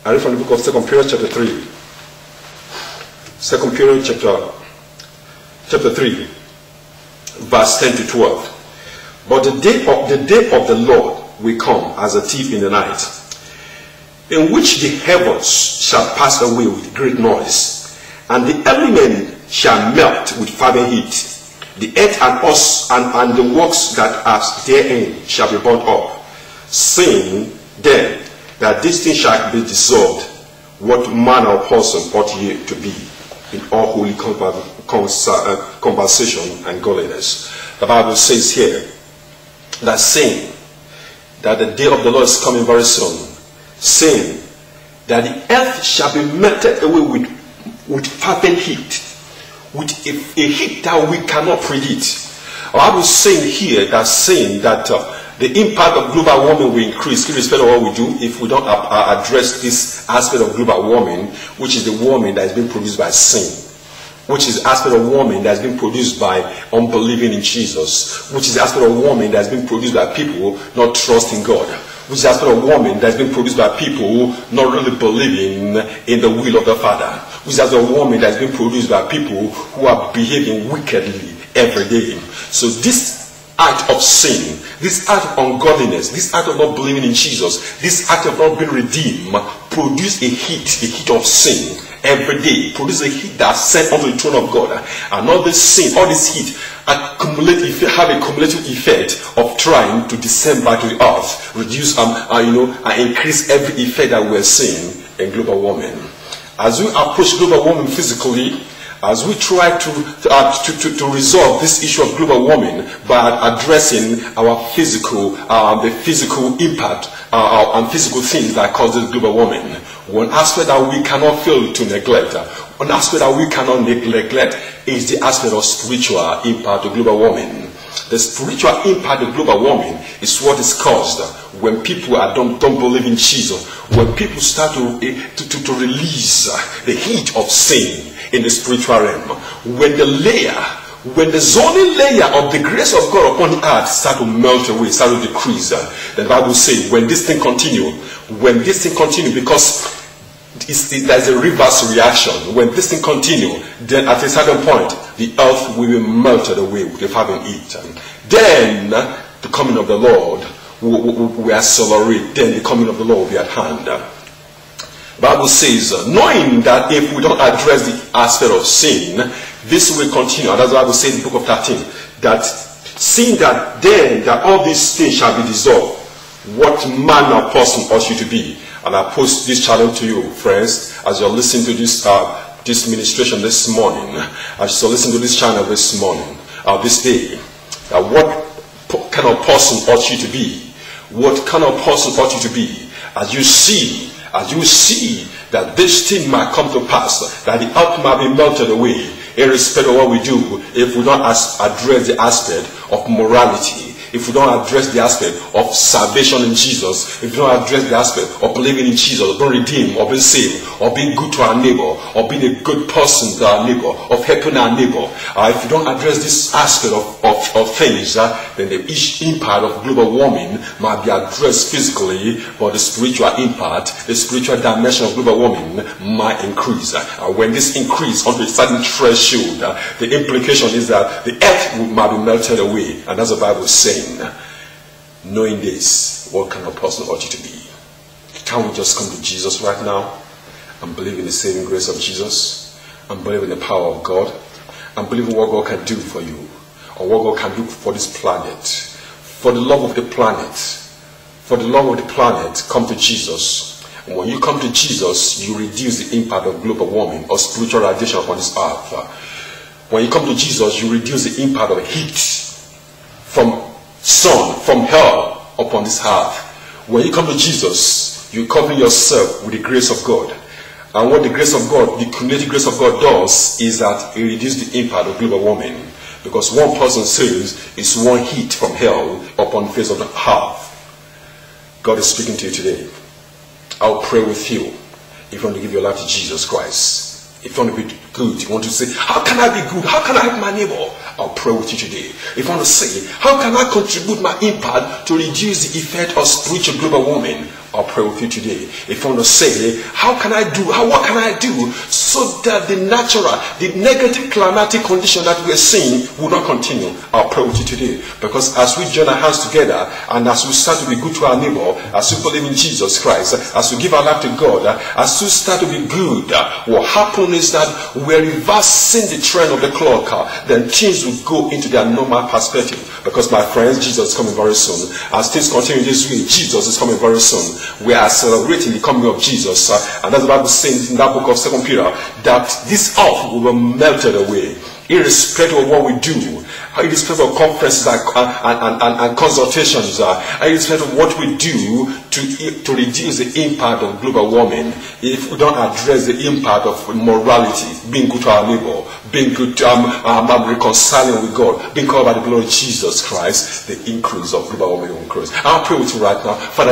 I read from the book of 2 Peter chapter 3. 2 Peter chapter 3, verse 10 to 12. But the day of the Lord will come as a thief in the night, in which the heavens shall pass away with great noise, and the elements shall melt with fervent heat. The earth and us and the works that are therein shall be burnt up. Saying then that this thing shall be dissolved, what manner of person ought ye to be in all holy conversation and godliness? The Bible says here that saying that the day of the Lord is coming very soon, saying that the earth shall be melted away with fervent heat, with a heat that we cannot predict. I was saying here that saying that the impact of global warming will increase irrespective of what we do if we don't address this aspect of global warming, which is the warming that is being produced by sin, which is the aspect of warming that has been produced by unbelieving in Jesus, which is the aspect of warming that has been produced by people not trusting God, which is the aspect of warming that has been produced by people not really believing in the will of the Father, which is the aspect of warming that has been produced by people who are behaving wickedly every day. So this act of sin, this act of ungodliness, this act of not believing in Jesus, this act of not being redeemed, produce a heat of sin every day, produce a heat that sent onto the throne of God. And all this sin, all this heat have a cumulative effect of trying to descend back to the earth, reduce and increase every effect that we're seeing in global warming. As we approach global warming physically, as we try to resolve this issue of global warming by addressing our the physical impact and physical things that causes global warming, one aspect that we cannot fail to neglect, one aspect that we cannot neglect is the aspect of spiritual impact of global warming. The spiritual impact of global warming is what is caused when people don't believe in Jesus, when people start to release the heat of sin in the spiritual realm, when the zoning layer of the grace of God upon the earth start to melt away, start to decrease. The Bible says when this thing continue, because there's a reverse reaction. When this thing continue, then at a certain point, the earth will be melted away with the fervent heat. And then the coming of the Lord will accelerate. Then the coming of the Lord will be at hand. The Bible says, knowing that if we don't address the aspect of sin, this will continue. And that's what the Bible says in the book of 13, that seeing that then that all these things shall be dissolved, what manner of person ought you to be? And I post this challenge to you, friends, as you're listening to this ministration this morning, as you're listening to this channel this morning, this day, what kind of person ought you to be? What kind of person ought you to be? As you see that this thing might come to pass, that the earth might be melted away, irrespective of what we do, if we don't address the aspect of morality, if we don't address the aspect of salvation in Jesus, if we don't address the aspect of believing in Jesus, of being redeemed, or being saved, or being good to our neighbor, or being a good person to our neighbor, of helping our neighbor, if you don't address this aspect of things, then the impact of global warming might be addressed physically, but the spiritual impact, the spiritual dimension of global warming might increase. When this increase onto a certain threshold, the implication is that the earth might be melted away, and that's the Bible is saying. Knowing this, what kind of person ought you to be? Can't we just come to Jesus right now and believe in the saving grace of Jesus, and believe in the power of God, and believe in what God can do for you, or what God can do for this planet? For the love of the planet, come to Jesus. And when you come to Jesus, you reduce the impact of global warming or spiritual radiation upon this earth. When you come to Jesus, you reduce the impact of heat from sun, from hell upon this earth. When you come to Jesus, you cover yourself with the grace of God. And what the grace of God, the cumulative grace of God does is that it reduces the impact of global warming. Because one person says it's one heat from hell upon the face of the earth. God is speaking to you today. I'll pray with you if you want to give your life to Jesus Christ. If you want to be good, you want to say, how can I be good? How can I help my neighbor? I'll pray with you today. If you want to say, how can I contribute my impact to reduce the effect of spiritual global warming? I'll pray with you today. If you want to say, what can I do so that the negative climatic condition that we're seeing will not continue? I'll pray with you today. Because as we join our hands together, and as we start to be good to our neighbor, as we believe in Jesus Christ, as we give our life to God, as we start to be good, what happens is that we're reversing the trend of the clock. Then things will go into their normal perspective. Because my friends, Jesus is coming very soon. As things continue this way, Jesus is coming very soon. We are celebrating the coming of Jesus, and that's the Bible saying in that book of 2 Peter that this earth will be melted away, irrespective of what we do, irrespective of conferences and consultations, irrespective of what we do to reduce the impact of global warming. If we don't address the impact of morality, being good to our neighbor, being good to reconciling with God, being covered by the blood of Jesus Christ, the increase of global warming will increase. I'll pray with you right now. Father,